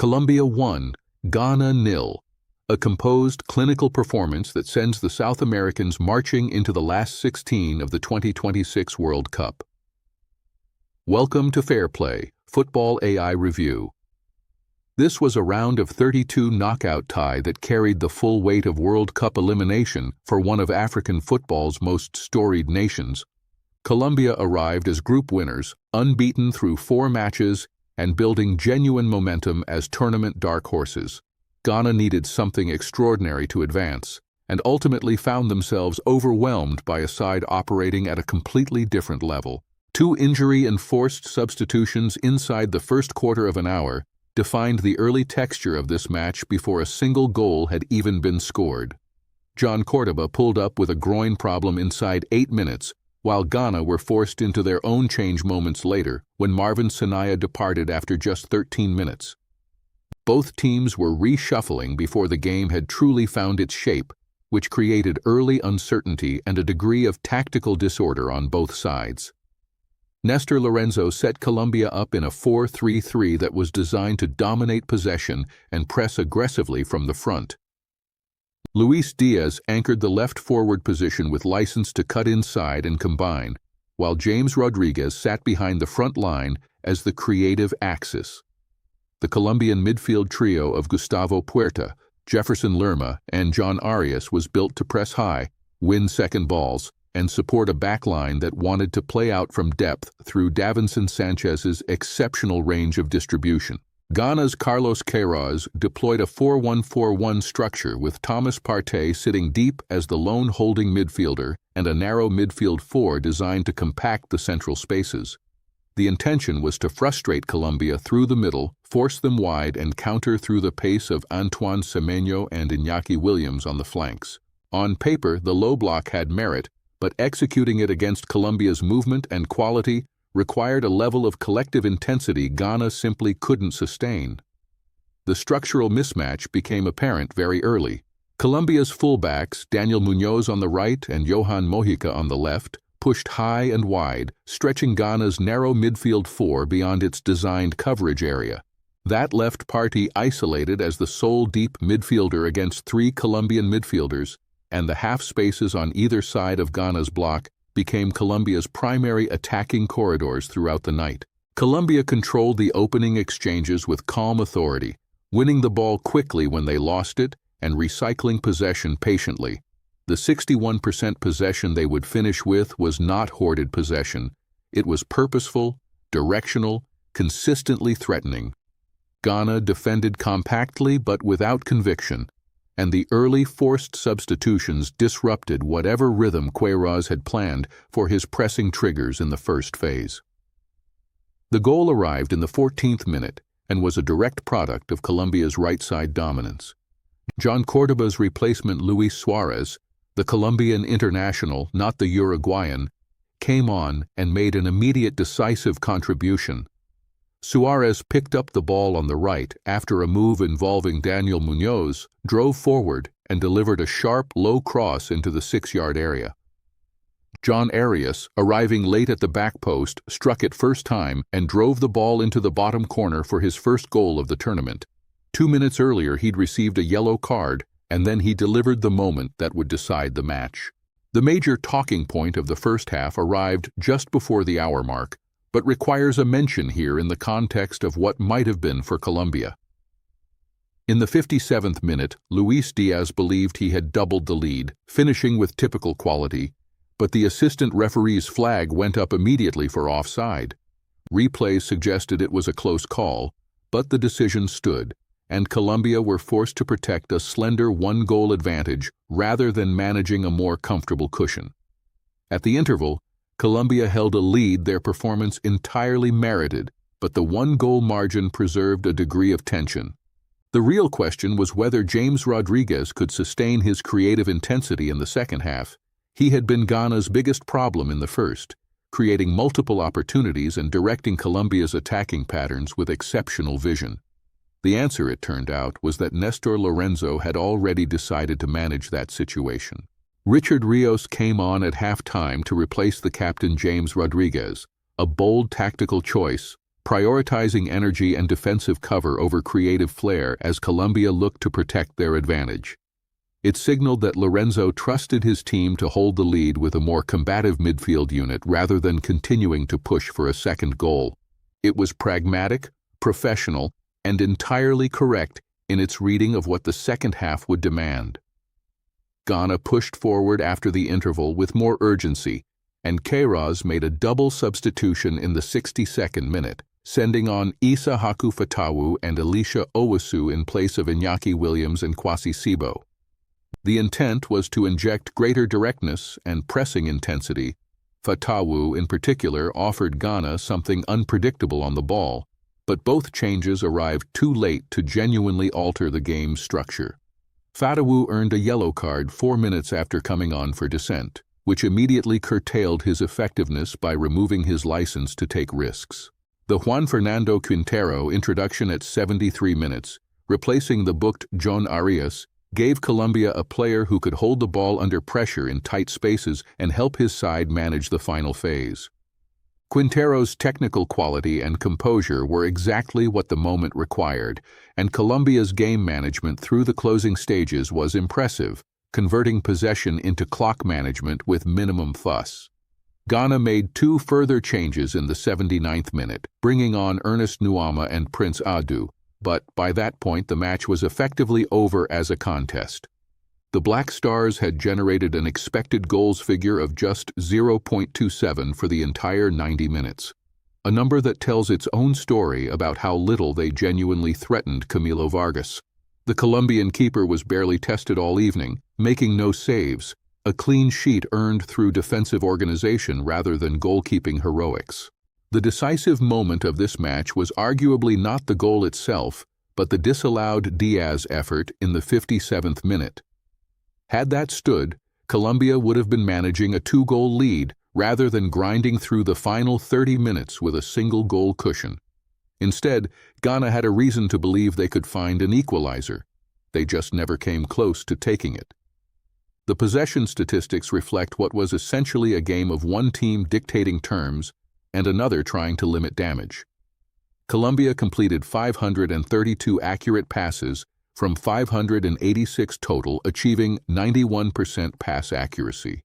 Colombia 1, Ghana 0. A composed, clinical performance that sends the South Americans marching into the last 16 of the 2026 World Cup. Welcome to FairPlay, Football AI Review. This was a round of 32 knockout tie that carried the full weight of World Cup elimination for one of African football's most storied nations. Colombia arrived as group winners, unbeaten through 4 matches and building genuine momentum as tournament dark horses. Ghana needed something extraordinary to advance, and ultimately found themselves overwhelmed by a side operating at a completely different level. 2 injury and forced substitutions inside the first quarter of an hour defined the early texture of this match before a single goal had even been scored. John Cordoba pulled up with a groin problem inside 8 minutes, while Ghana were forced into their own change moments later when Marvin Sanaya departed after just 13 minutes. Both teams were reshuffling before the game had truly found its shape, which created early uncertainty and a degree of tactical disorder on both sides. Nestor Lorenzo set Colombia up in a 4-3-3 that was designed to dominate possession and press aggressively from the front. Luis Diaz anchored the left forward position with license to cut inside and combine, while James Rodriguez sat behind the front line as the creative axis. The Colombian midfield trio of Gustavo Puerta, Jefferson Lerma, and John Arias was built to press high, win second balls, and support a backline that wanted to play out from depth through Davinson Sanchez's exceptional range of distribution. Ghana's Carlos Queiroz deployed a 4-1-4-1 structure with Thomas Partey sitting deep as the lone holding midfielder and a narrow midfield 4 designed to compact the central spaces. The intention was to frustrate Colombia through the middle, force them wide, and counter through the pace of Antoine Semenyo and Iñaki Williams on the flanks. On paper, the low block had merit, but executing it against Colombia's movement and quality required a level of collective intensity Ghana simply couldn't sustain. The structural mismatch became apparent very early. Colombia's fullbacks, Daniel Muñoz on the right and Johan Mojica on the left, pushed high and wide, stretching Ghana's narrow midfield 4 beyond its designed coverage area. That left Partey isolated as the sole deep midfielder against 3 Colombian midfielders, and the half spaces on either side of Ghana's block became Colombia's primary attacking corridors throughout the night. Colombia controlled the opening exchanges with calm authority, winning the ball quickly when they lost it and recycling possession patiently. The 61% possession they would finish with was not hoarded possession. It was purposeful, directional, consistently threatening. Ghana defended compactly but without conviction, and the early forced substitutions disrupted whatever rhythm Queiroz had planned for his pressing triggers in the first phase. The goal arrived in the 14th minute and was a direct product of Colombia's right-side dominance. John Cordoba's replacement Luis Suarez, the Colombian international, not the Uruguayan, came on and made an immediate decisive contribution. Suarez picked up the ball on the right after a move involving Daniel Muñoz, drove forward, and delivered a sharp, low cross into the 6-yard area. John Arias, arriving late at the back post, struck it first time and drove the ball into the bottom corner for his first goal of the tournament. 2 minutes earlier he'd received a yellow card, and then he delivered the moment that would decide the match. The major talking point of the first half arrived just before the hour mark, but requires a mention here in the context of what might have been for Colombia. In the 57th minute, Luis Diaz believed he had doubled the lead, finishing with typical quality, but the assistant referee's flag went up immediately for offside. Replays suggested it was a close call, but the decision stood, and Colombia were forced to protect a slender 1-goal advantage rather than managing a more comfortable cushion. At the interval, Colombia held a lead their performance entirely merited, but the 1-goal margin preserved a degree of tension. The real question was whether James Rodriguez could sustain his creative intensity in the second half. He had been Ghana's biggest problem in the first, creating multiple opportunities and directing Colombia's attacking patterns with exceptional vision. The answer, it turned out, was that Nestor Lorenzo had already decided to manage that situation. Richard Rios came on at half-time to replace the captain James Rodriguez, a bold tactical choice, prioritizing energy and defensive cover over creative flair as Colombia looked to protect their advantage. It signaled that Lorenzo trusted his team to hold the lead with a more combative midfield unit rather than continuing to push for a second goal. It was pragmatic, professional, and entirely correct in its reading of what the second half would demand. Ghana pushed forward after the interval with more urgency, and Queiroz made a double substitution in the 62nd minute, sending on Issa Haku Fatawu and Elisha Owusu in place of Iñaki Williams and Kwasi Sibo. The intent was to inject greater directness and pressing intensity. Fatawu, in particular, offered Ghana something unpredictable on the ball, but both changes arrived too late to genuinely alter the game's structure. Fatawu earned a yellow card 4 minutes after coming on for dissent, which immediately curtailed his effectiveness by removing his license to take risks. The Juan Fernando Quintero introduction at 73 minutes, replacing the booked John Arias, gave Colombia a player who could hold the ball under pressure in tight spaces and help his side manage the final phase. Quintero's technical quality and composure were exactly what the moment required, and Colombia's game management through the closing stages was impressive, converting possession into clock management with minimum fuss. Ghana made 2 further changes in the 79th minute, bringing on Ernest Nuama and Prince Adu, but by that point the match was effectively over as a contest. The Black Stars had generated an expected goals figure of just 0.27 for the entire 90 minutes, a number that tells its own story about how little they genuinely threatened Camilo Vargas. The Colombian keeper was barely tested all evening, making no saves, a clean sheet earned through defensive organization rather than goalkeeping heroics. The decisive moment of this match was arguably not the goal itself, but the disallowed Diaz effort in the 57th minute. Had that stood, Colombia would have been managing a 2-goal lead rather than grinding through the final 30 minutes with a single-goal cushion. Instead, Ghana had a reason to believe they could find an equalizer. They just never came close to taking it. The possession statistics reflect what was essentially a game of one team dictating terms and another trying to limit damage. Colombia completed 532 accurate passes from 586 total, achieving 91% pass accuracy.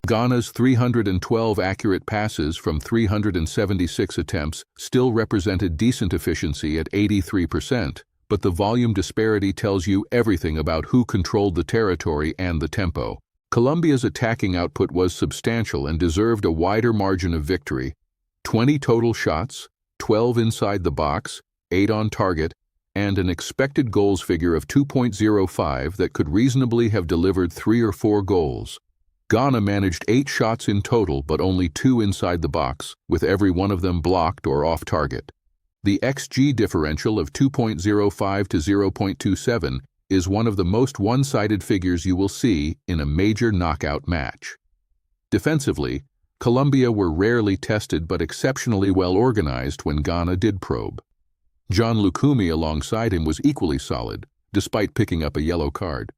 Ghana's 312 accurate passes from 376 attempts still represented decent efficiency at 83%, but the volume disparity tells you everything about who controlled the territory and the tempo. Colombia's attacking output was substantial and deserved a wider margin of victory. 20 total shots, 12 inside the box, 8 on target, and an expected goals figure of 2.05 that could reasonably have delivered 3 or 4 goals. Ghana managed 8 shots in total but only 2 inside the box, with every one of them blocked or off target. The XG differential of 2.05 to 0.27 is one of the most one-sided figures you will see in a major knockout match. Defensively, Colombia were rarely tested but exceptionally well organized when Ghana did probe. John Lukumi alongside him was equally solid, despite picking up a yellow card.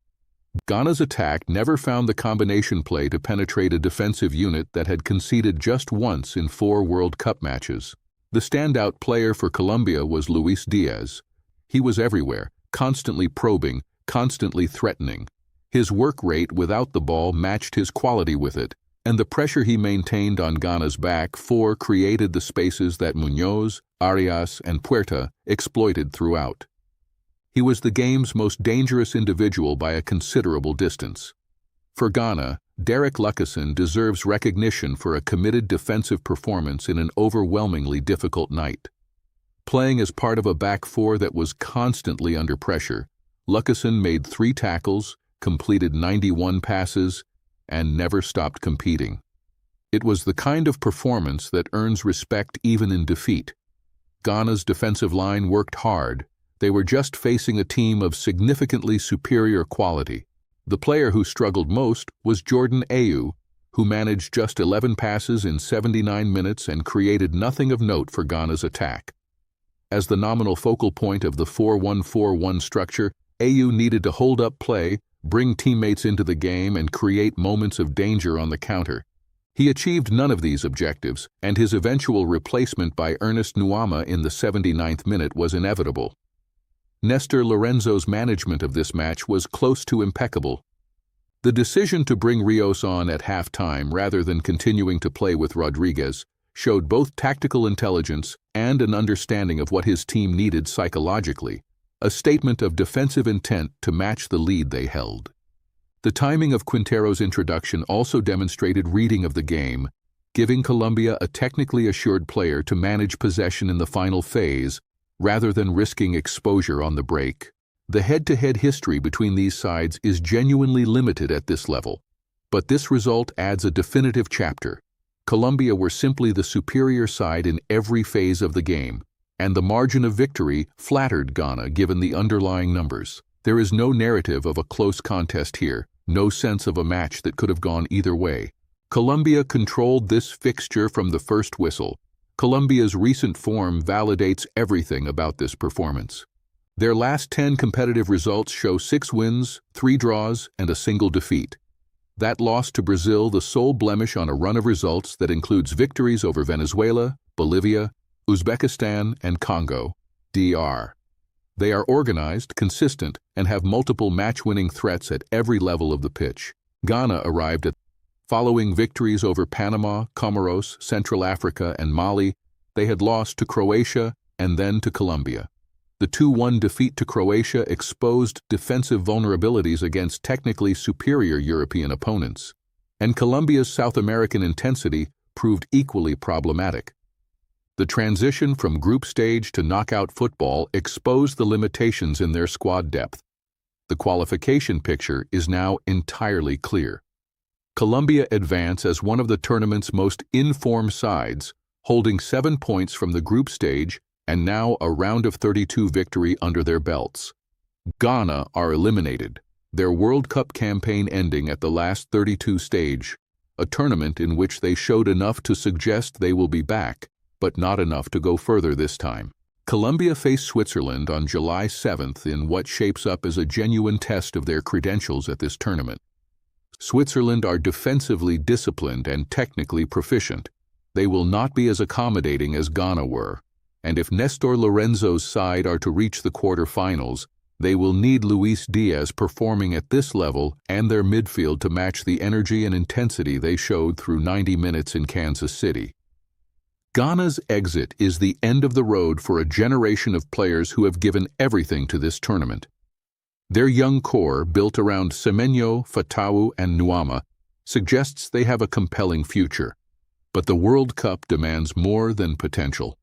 Ghana's attack never found the combination play to penetrate a defensive unit that had conceded just once in 4 World Cup matches. The standout player for Colombia was Luis Diaz. He was everywhere, constantly probing, constantly threatening. His work rate without the ball matched his quality with it, and the pressure he maintained on Ghana's back 4 created the spaces that Muñoz, Arias, and Puerta exploited throughout. He was the game's most dangerous individual by a considerable distance. For Ghana, Derek Lucassen deserves recognition for a committed defensive performance in an overwhelmingly difficult night. Playing as part of a back 4 that was constantly under pressure, Lucassen made 3 tackles, completed 91 passes, and never stopped competing. It was the kind of performance that earns respect even in defeat. Ghana's defensive line worked hard. They were just facing a team of significantly superior quality. The player who struggled most was Jordan Ayew, who managed just 11 passes in 79 minutes and created nothing of note for Ghana's attack. As the nominal focal point of the 4-1-4-1 structure, Ayew needed to hold up play, bring teammates into the game, and create moments of danger on the counter. He achieved none of these objectives, and his eventual replacement by Ernest Nuama in the 79th minute was inevitable. Nestor Lorenzo's management of this match was close to impeccable. The decision to bring Rios on at halftime rather than continuing to play with Rodriguez showed both tactical intelligence and an understanding of what his team needed psychologically, a statement of defensive intent to match the lead they held. The timing of Quintero's introduction also demonstrated reading of the game, giving Colombia a technically assured player to manage possession in the final phase rather than risking exposure on the break. The head-to-head history between these sides is genuinely limited at this level, but this result adds a definitive chapter. Colombia were simply the superior side in every phase of the game, and the margin of victory flattered Ghana given the underlying numbers. There is no narrative of a close contest here, no sense of a match that could have gone either way. Colombia controlled this fixture from the first whistle. Colombia's recent form validates everything about this performance. Their last 10 competitive results show 6 wins, 3 draws, and a single defeat. That loss to Brazil the sole blemish on a run of results that includes victories over Venezuela, Bolivia, Uzbekistan, and Congo, DR. They are organized, consistent, and have multiple match-winning threats at every level of the pitch. Ghana arrived at following victories over Panama, Comoros, Central Africa, and Mali. They had lost to Croatia and then to Colombia. The 2-1 defeat to Croatia exposed defensive vulnerabilities against technically superior European opponents, and Colombia's South American intensity proved equally problematic. The transition from group stage to knockout football exposed the limitations in their squad depth. The qualification picture is now entirely clear. Colombia advance as one of the tournament's most in-form sides, holding 7 points from the group stage and now a round of 32 victory under their belts. Ghana are eliminated, their World Cup campaign ending at the last 32 stage, a tournament in which they showed enough to suggest they will be back, but not enough to go further this time. Colombia faced Switzerland on July 7th in what shapes up as a genuine test of their credentials at this tournament. Switzerland are defensively disciplined and technically proficient. They will not be as accommodating as Ghana were, and if Nestor Lorenzo's side are to reach the quarter-finals, they will need Luis Diaz performing at this level and their midfield to match the energy and intensity they showed through 90 minutes in Kansas City. Ghana's exit is the end of the road for a generation of players who have given everything to this tournament. Their young core, built around Semenyo, Fatawu, and Nuama, suggests they have a compelling future. But the World Cup demands more than potential.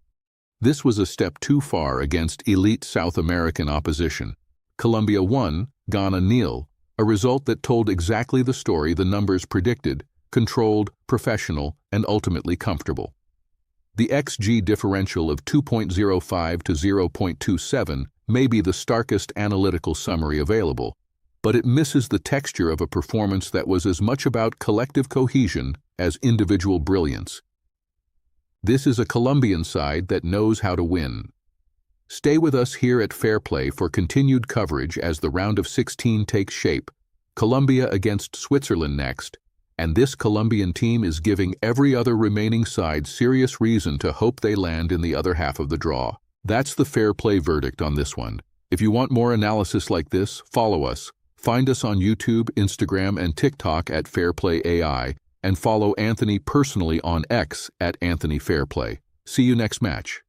This was a step too far against elite South American opposition. Colombia won, Ghana nil, a result that told exactly the story the numbers predicted: controlled, professional, and ultimately comfortable. The XG differential of 2.05 to 0.27 may be the starkest analytical summary available, but it misses the texture of a performance that was as much about collective cohesion as individual brilliance. This is a Colombian side that knows how to win. Stay with us here at FairPlay for continued coverage as the round of 16 takes shape. Colombia against Switzerland next, and this Colombian team is giving every other remaining side serious reason to hope they land in the other half of the draw. That's the FairPlay verdict on this one. If you want more analysis like this, follow us. Find us on YouTube, Instagram, and TikTok at FairPlay AI, and follow Anthony personally on X at Anthony Fairplay. See you next match.